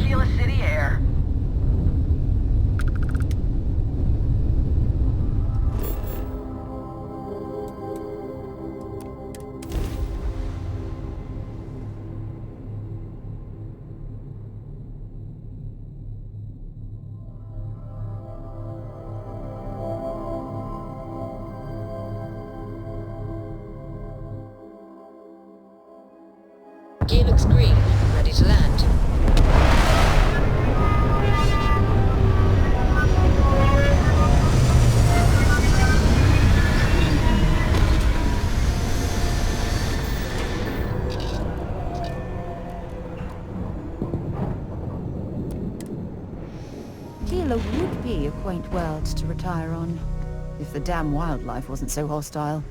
Tequila City air. Gear looks green, ready to land. Tequila would be a quaint world to retire on, if the damn wildlife wasn't so hostile.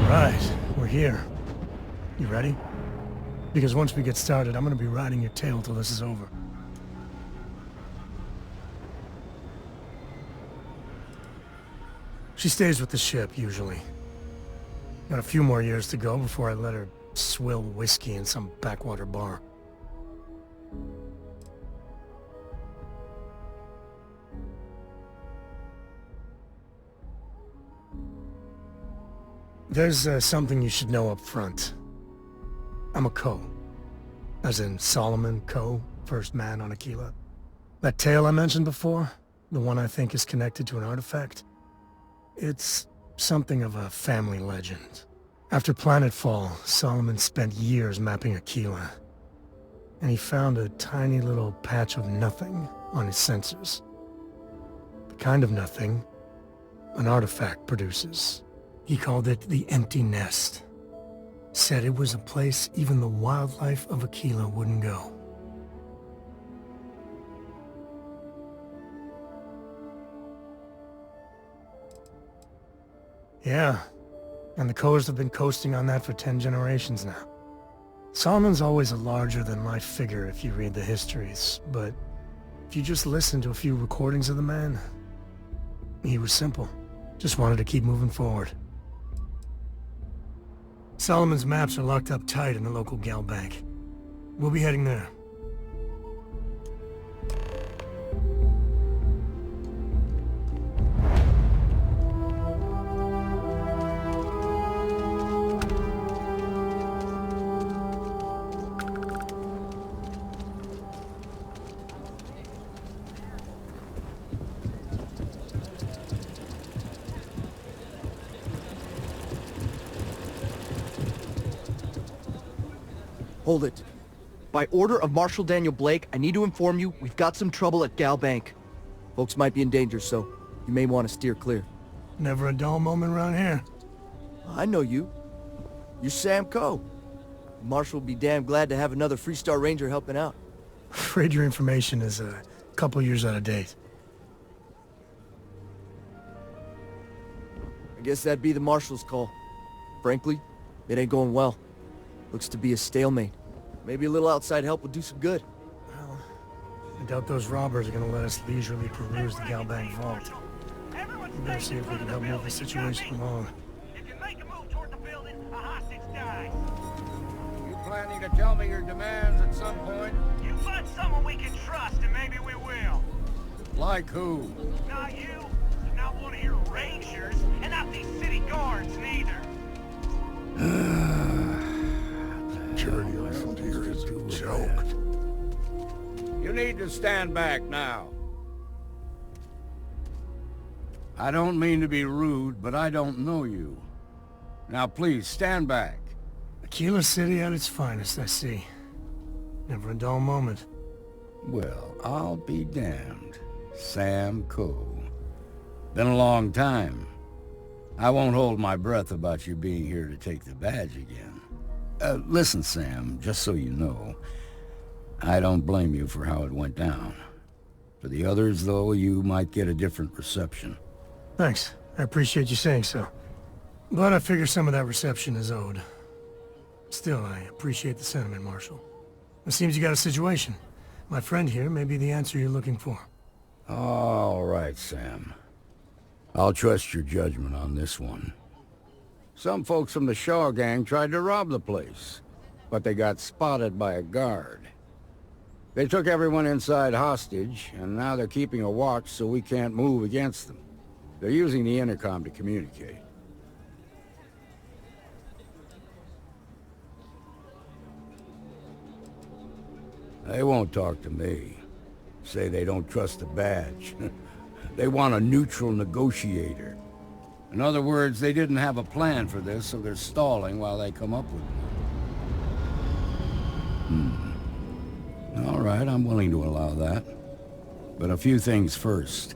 Right, we're here. You ready? Because once we get started, I'm gonna be riding your tail till this is over. She stays with the ship, usually. Got a few more years to go before I let her swill whiskey in some backwater bar. There's something you should know up front. I'm a Co. As in Solomon Co., first man on Aquila. That tale I mentioned before, the one I think is connected to an artifact, it's something of a family legend. After planetfall, Solomon spent years mapping Aquila, and he found a tiny little patch of nothing on his sensors. The kind of nothing an artifact produces. He called it the Empty Nest. Said it was a place even the wildlife of Aquila wouldn't go. Yeah, and the Coors have been coasting on that for 10 generations now. Solomon's always a larger-than-life figure if you read the histories, but if you just listen to a few recordings of the man, he was simple. Just wanted to keep moving forward. Solomon's maps are locked up tight in the local gal bank. We'll be heading there. Hold it. By order of Marshal Daniel Blake, I need to inform you we've got some trouble at Gal Bank. Folks might be in danger, so you may want to steer clear. Never a dull moment around here. I know you. You're Sam Coe. Marshal will be damn glad to have another Freestar Ranger helping out. Afraid your information is a couple years out of date. I guess that'd be the Marshal's call. Frankly, it ain't going well. Looks to be a stalemate. Maybe a little outside help would do some good. Well, I doubt those robbers are gonna let us leisurely peruse the Gal Bank vault. We better see if we can help move the situation along. If you make a move toward the building, a hostage dies. You planning to tell me your demands at some point? You find someone we can trust, and maybe we will. Like who? Not you, not one of your rangers, and not these city guards neither. Journey around here is a joke. You need to stand back now. I don't mean to be rude, but I don't know you. Now please, stand back. Aquila City at its finest, I see. Never a dull moment. Well, I'll be damned. Sam Coe. Been a long time. I won't hold my breath about you being here to take the badge again. Listen, Sam, just so you know, I don't blame you for how it went down. For the others, though, you might get a different reception. Thanks. I appreciate you saying so. But I figure some of that reception is owed. Still, I appreciate the sentiment, Marshal. It seems you got a situation. My friend here may be the answer you're looking for. All right, Sam. I'll trust your judgment on this one. Some folks from the Shaw gang tried to rob the place, but they got spotted by a guard. They took everyone inside hostage, and now they're keeping a watch so we can't move against them. They're using the intercom to communicate. They won't talk to me. Say they don't trust the badge. They want a neutral negotiator. In other words, they didn't have a plan for this, so they're stalling while they come up with one. All right, I'm willing to allow that. But a few things first.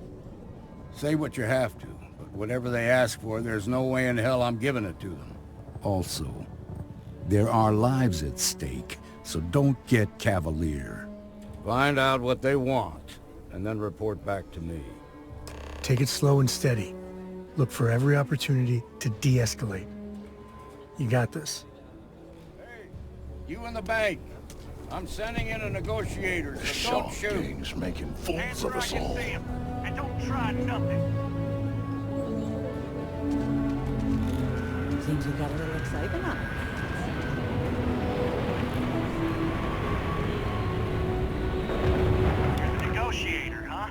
Say what you have to, but whatever they ask for, there's no way in hell I'm giving it to them. Also, there are lives at stake, so don't get cavalier. Find out what they want, and then report back to me. Take it slow and steady. Look for every opportunity to de-escalate. You got this. Hey, you in the bank. I'm sending in a negotiator, so don't shoot. Gang's making fools Hands of where I us can all. see 'em, and don't try nothing. Seems you got a little excitement on it. You're the negotiator, huh?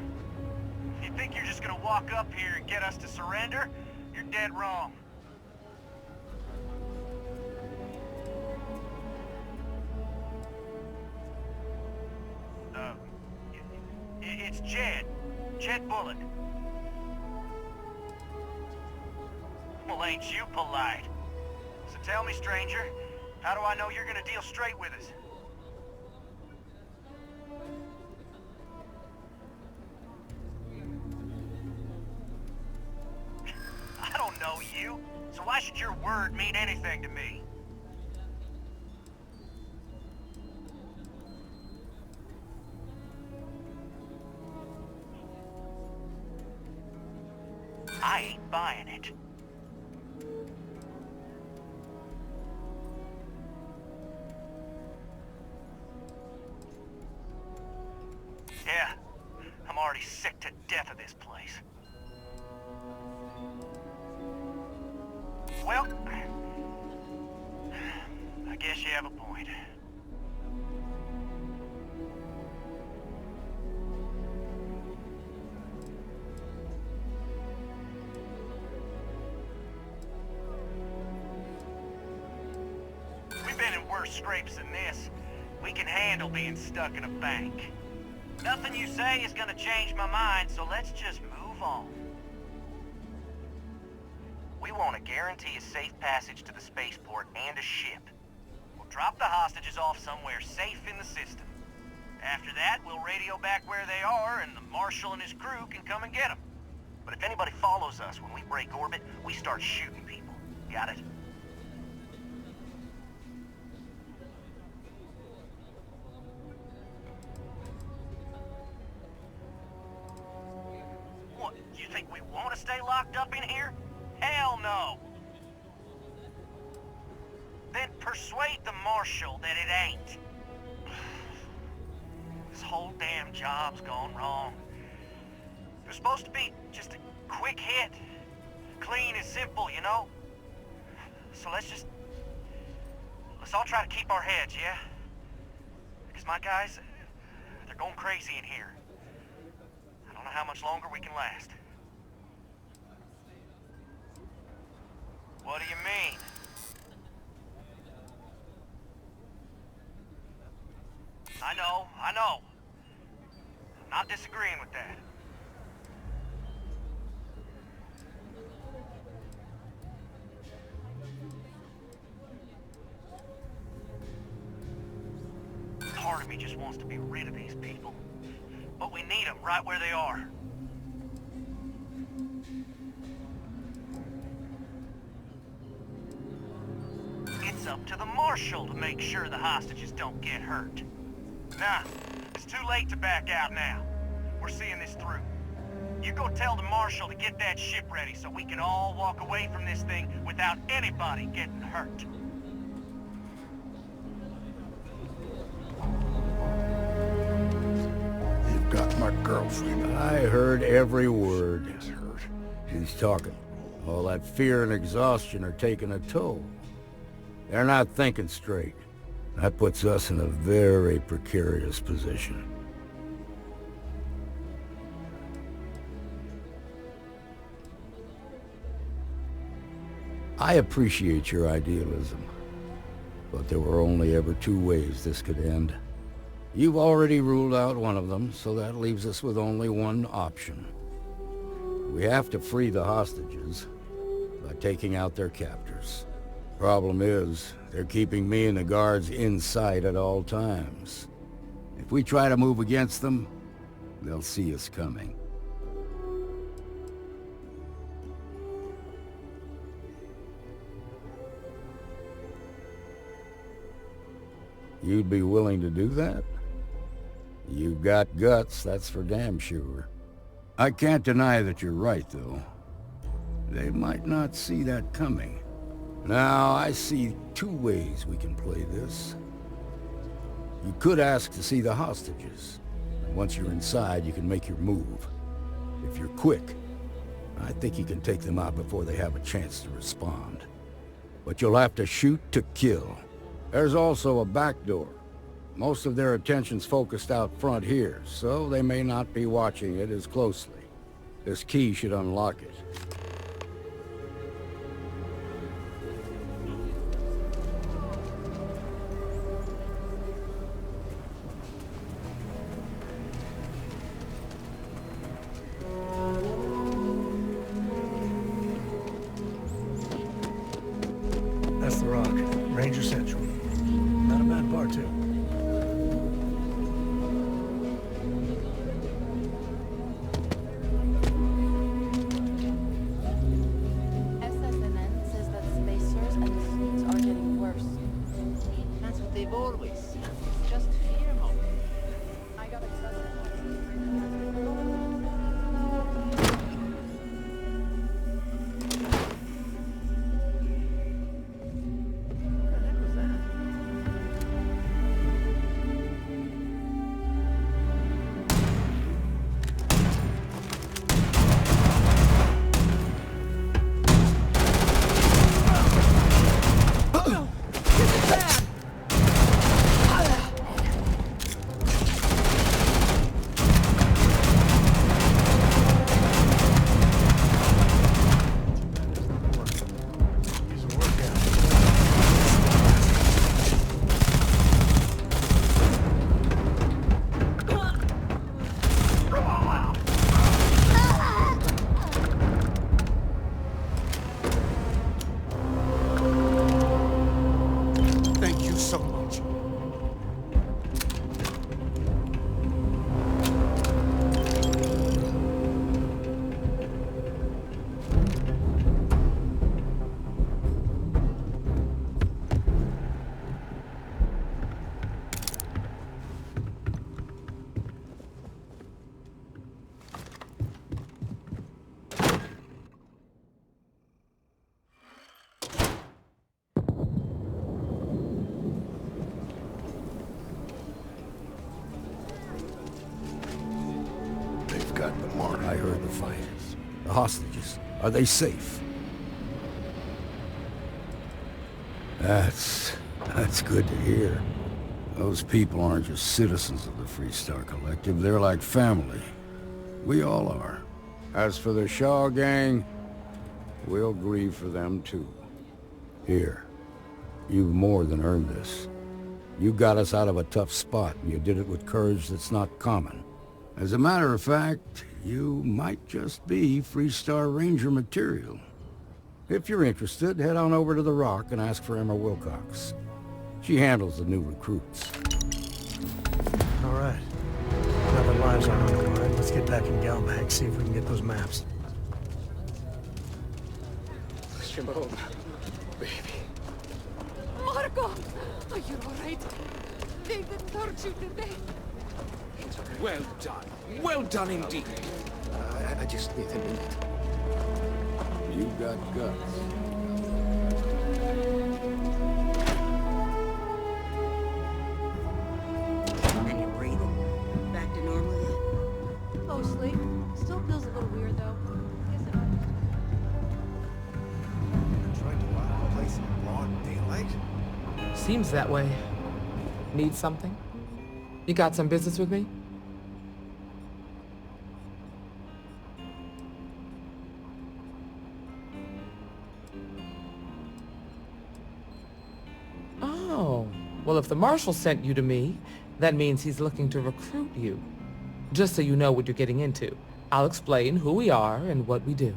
You think you're just gonna walk up here and get us to surrender? You're dead wrong. It's Jed. Jed Bullock. Well, ain't you polite? So tell me, stranger, how do I know you're gonna deal straight with us? I don't know you, so why should your word mean anything to me? I ain't buying it. Yeah, I'm already sick to death of this place. Well, I guess you have a point. We've been in worse scrapes than this. We can handle being stuck in a bank. Nothing you say is gonna change my mind, so let's just move on. We want to guarantee a safe passage to the spaceport and a ship. We'll drop the hostages off somewhere safe in the system. After that, we'll radio back where they are, and the Marshal and his crew can come and get them. But if anybody follows us when we break orbit, we start shooting people. Got it? What, you think we want to stay locked up in here? Hell no! Then persuade the Marshal that it ain't. This whole damn job's gone wrong. It was supposed to be just a quick hit. Clean and simple, you know? So let's all try to keep our heads, yeah? Because my guys, they're going crazy in here. I don't know how much longer we can last. What do you mean? I know. I'm not disagreeing with that. Part of me just wants to be rid of these people. But we need them right where they are. It's up to the Marshal to make sure the hostages don't get hurt. Nah, it's too late to back out now. We're seeing this through. You go tell the Marshal to get that ship ready so we can all walk away from this thing without anybody getting hurt. You've got my girlfriend. I heard every word. Is hurt. She's talking. All that fear and exhaustion are taking a toll. They're not thinking straight. That puts us in a very precarious position. I appreciate your idealism, but there were only ever two ways this could end. You've already ruled out one of them, so that leaves us with only one option. We have to free the hostages by taking out their captors. Problem is, they're keeping me and the guards in sight at all times. If we try to move against them, they'll see us coming. You'd be willing to do that? You've got guts, that's for damn sure. I can't deny that you're right, though. They might not see that coming. Now, I see two ways we can play this. You could ask to see the hostages. Once you're inside, you can make your move. If you're quick, I think you can take them out before they have a chance to respond. But you'll have to shoot to kill. There's also a back door. Most of their attention's focused out front here, so they may not be watching it as closely. This key should unlock it. That's the Rock. Ranger Central. Not a bad bar, too. SSNN says that spacers and the suits are getting worse. That's what they've always said. It's just fear mode. I got a Thank you so much. They've got the mark. I heard the fight. The hostages, are they safe? That's good to hear. Those people aren't just citizens of the Freestar Collective, they're like family. We all are. As for the Shaw gang, we'll grieve for them too. Here, you've more than earned this. You got us out of a tough spot, and you did it with courage that's not common. As a matter of fact, you might just be Freestar Ranger material. If you're interested, head on over to the Rock and ask for Emma Wilcox. She handles the new recruits. All right. Now that lives aren't on the line, let's get back in Galbank, see if we can get those maps. Shimon, baby. Marco! Are you alright? They didn't hurt you, did they? Well done. Well done indeed. I just need a minute. You got guts. And you're breathing? Back to normal yet? Mostly. Still feels a little weird, though. Guess it Seems that way. Need something? You got some business with me? Oh, well, if the marshal sent you to me, that means he's looking to recruit you. Just so you know what you're getting into, I'll explain who we are and what we do.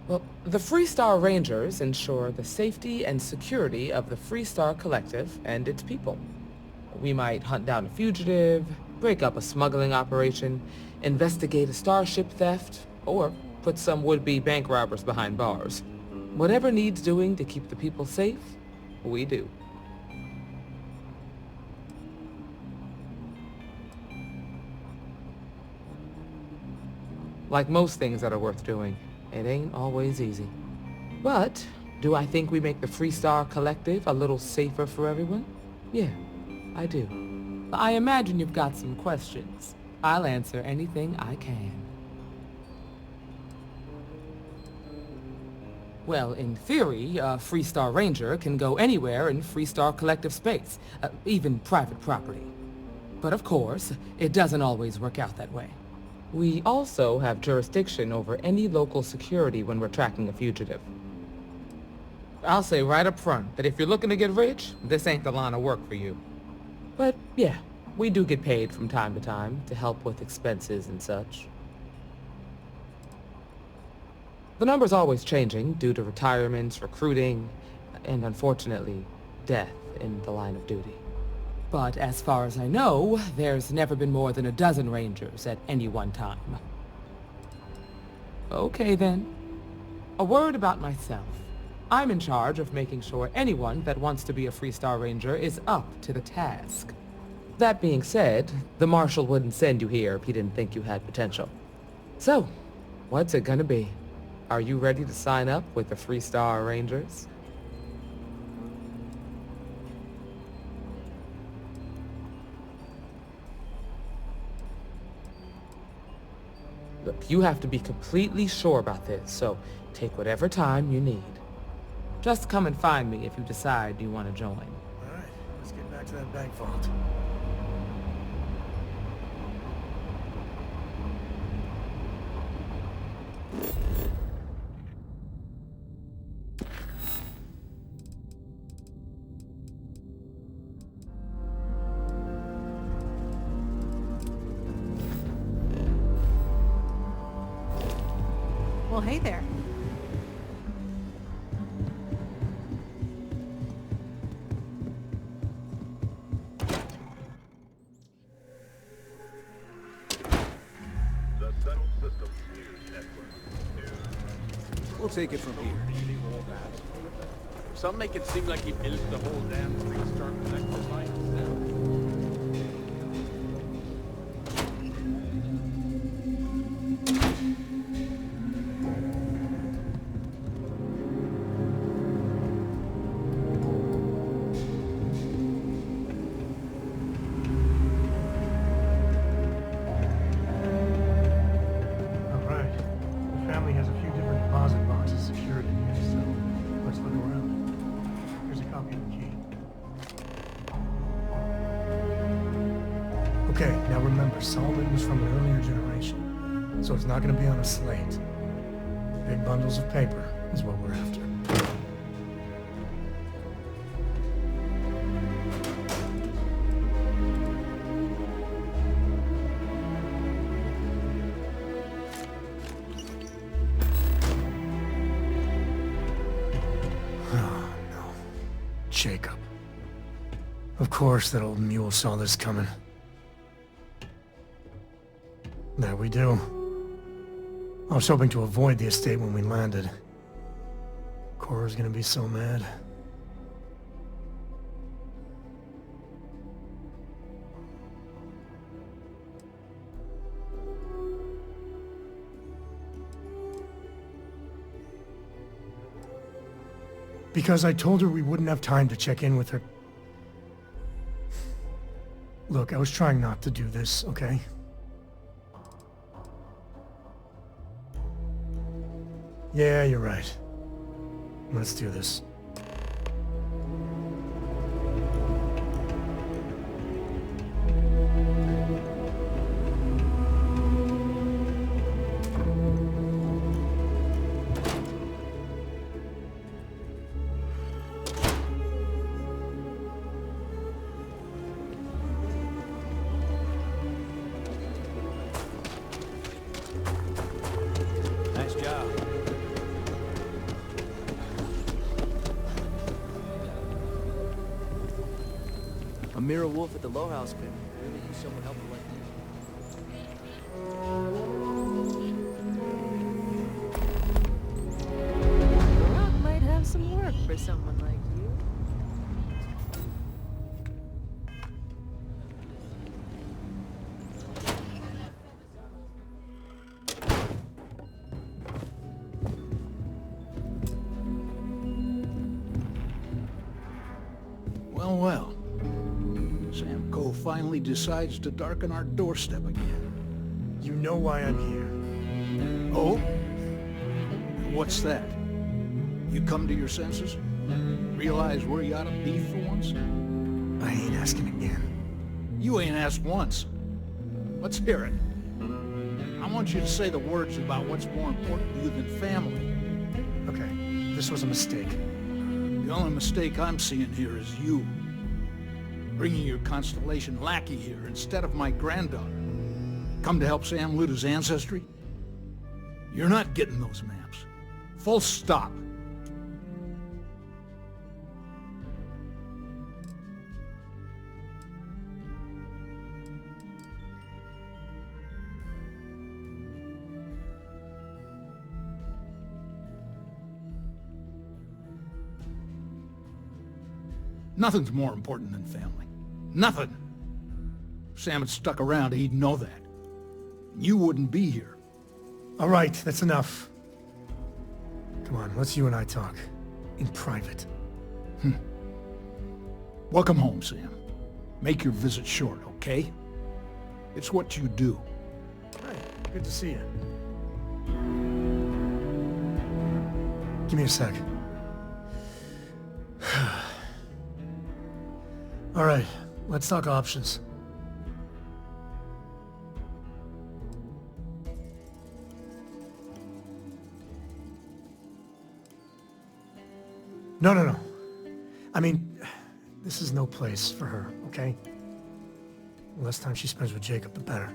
Well, the Freestar Rangers ensure the safety and security of the Freestar Collective and its people. We might hunt down a fugitive, break up a smuggling operation, investigate a starship theft, or put some would-be bank robbers behind bars. Whatever needs doing to keep the people safe, we do. Like most things that are worth doing, it ain't always easy. But, do I think we make the Freestar Collective a little safer for everyone? Yeah, I do. I imagine you've got some questions. I'll answer anything I can. Well, in theory, a Freestar Ranger can go anywhere in Freestar Collective space, even private property. But of course, it doesn't always work out that way. We also have jurisdiction over any local security when we're tracking a fugitive. I'll say right up front that if you're looking to get rich, this ain't the line of work for you. But yeah, we do get paid from time to time to help with expenses and such. The number's always changing due to retirements, recruiting, and unfortunately, death in the line of duty. But as far as I know, there's never been more than a dozen Rangers at any one time. Okay then. A word about myself. I'm in charge of making sure anyone that wants to be a Freestar Ranger is up to the task. That being said, the Marshal wouldn't send you here if he didn't think you had potential. So, what's it gonna be? Are you ready to sign up with the Freestar Rangers? Look, you have to be completely sure about this, so take whatever time you need. Just come and find me if you decide you want to join. All right, let's get back to that bank vault. Well, hey there. We'll take it from here. Some make it seem like he built the whole damn Freestar Collective by himself. Okay, now remember, Solomon was from an earlier generation, so it's not going to be on a slate. Big bundles of paper is what we're after. Oh, no. Jacob. Of course that old mule saw this coming. There we do. I was hoping to avoid the estate when we landed. Cora's gonna be so mad. Because I told her we wouldn't have time to check in with her. Look, I was trying not to do this, okay? Yeah, you're right. Let's do this. mirror wolf at the low house could really use someone helpful like The rock might have some work for someone like you. Well. Sam Coe finally decides to darken our doorstep again. You know why I'm here. Oh? What's that? You come to your senses? Realize where you ought to be for once? I ain't asking again. You ain't asked once. Let's hear it. I want you to say the words about what's more important to you than family. Okay, this was a mistake. The only mistake I'm seeing here is you. Bringing your Constellation lackey here instead of my granddaughter. Come to help Sam loot his ancestry? You're not getting those maps. Full stop. Nothing's more important than family. Nothing. If Sam had stuck around, he'd know that. You wouldn't be here. All right, that's enough. Come on, let's you and I talk. In private. Welcome home, Sam. Make your visit short, okay? It's what you do. Hi, good to see you. Give me a sec. All right, let's talk options. No. I mean, this is no place for her, okay? The less time she spends with Jacob, the better.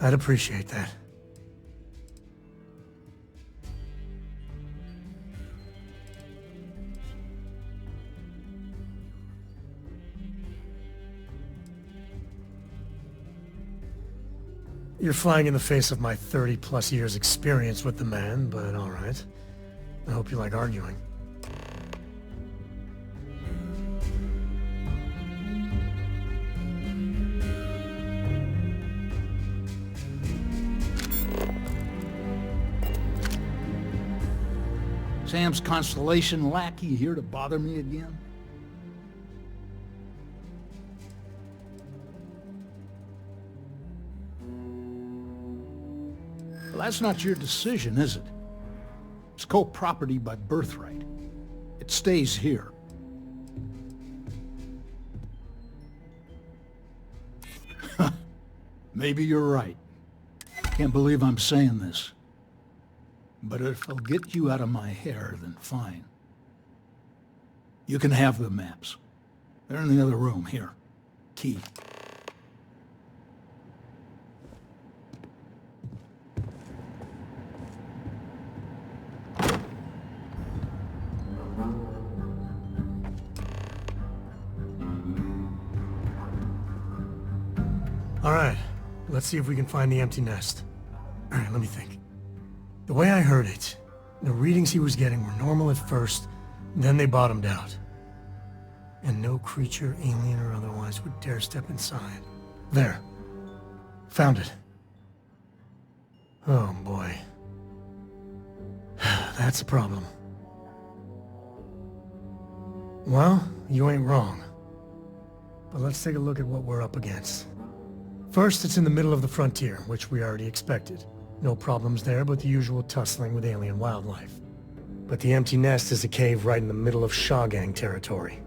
I'd appreciate that. You're flying in the face of my 30-plus years experience with the man, but all right. I hope you like arguing. Sam's Constellation lackey here to bother me again? Well, that's not your decision, is it? It's co-property by birthright. It stays here. Maybe you're right. Can't believe I'm saying this. But if it'll get you out of my hair, then fine. You can have the maps. They're in the other room, here. Key. All right, let's see if we can find the empty nest. All right, let me think. The way I heard it, the readings he was getting were normal at first, then they bottomed out. And no creature, alien or otherwise, would dare step inside. There. Found it. Oh boy. That's a problem. Well, you ain't wrong. But let's take a look at what we're up against. First, it's in the middle of the frontier, which we already expected. No problems there, but the usual tussling with alien wildlife. But the empty nest is a cave right in the middle of Shawgang territory.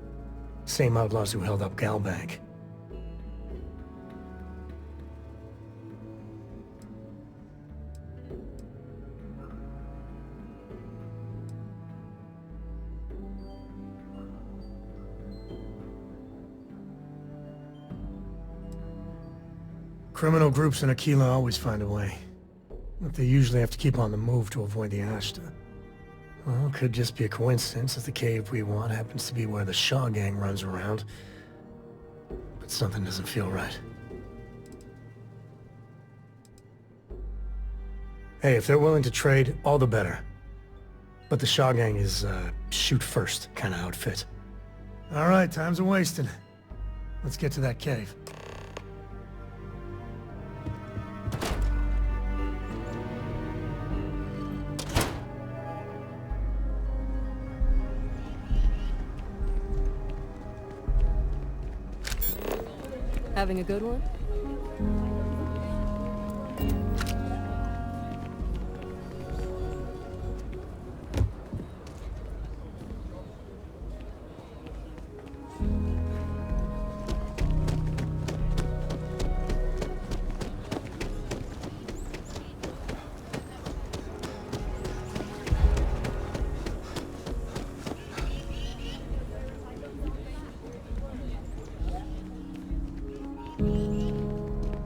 Same outlaws who held up Galbank. Criminal groups in Aquila always find a way. But they usually have to keep on the move to avoid the Ashta. Well, it could just be a coincidence that the cave we want happens to be where the Shaw gang runs around. But something doesn't feel right. Hey, if they're willing to trade, all the better. But the Shaw gang is, shoot first kind of outfit. Alright, time's a wasting. Let's get to that cave. Having a good one?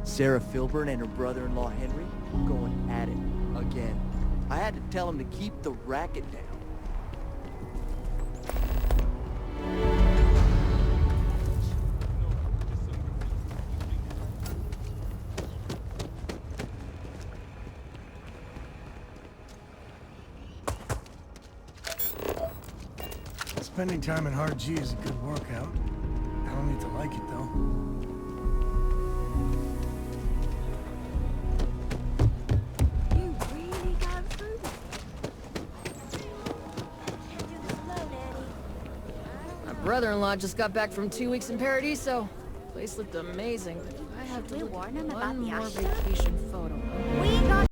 Sarah Filburn and her brother-in-law Henry going at it again. I had to tell him to keep the racket down. Spending time in hard G is a good workout. I don't need to like it, though. Brother-in-law just got back from 2 weeks in Paradiso. Place looked amazing. I have to look at one more vacation photo. We got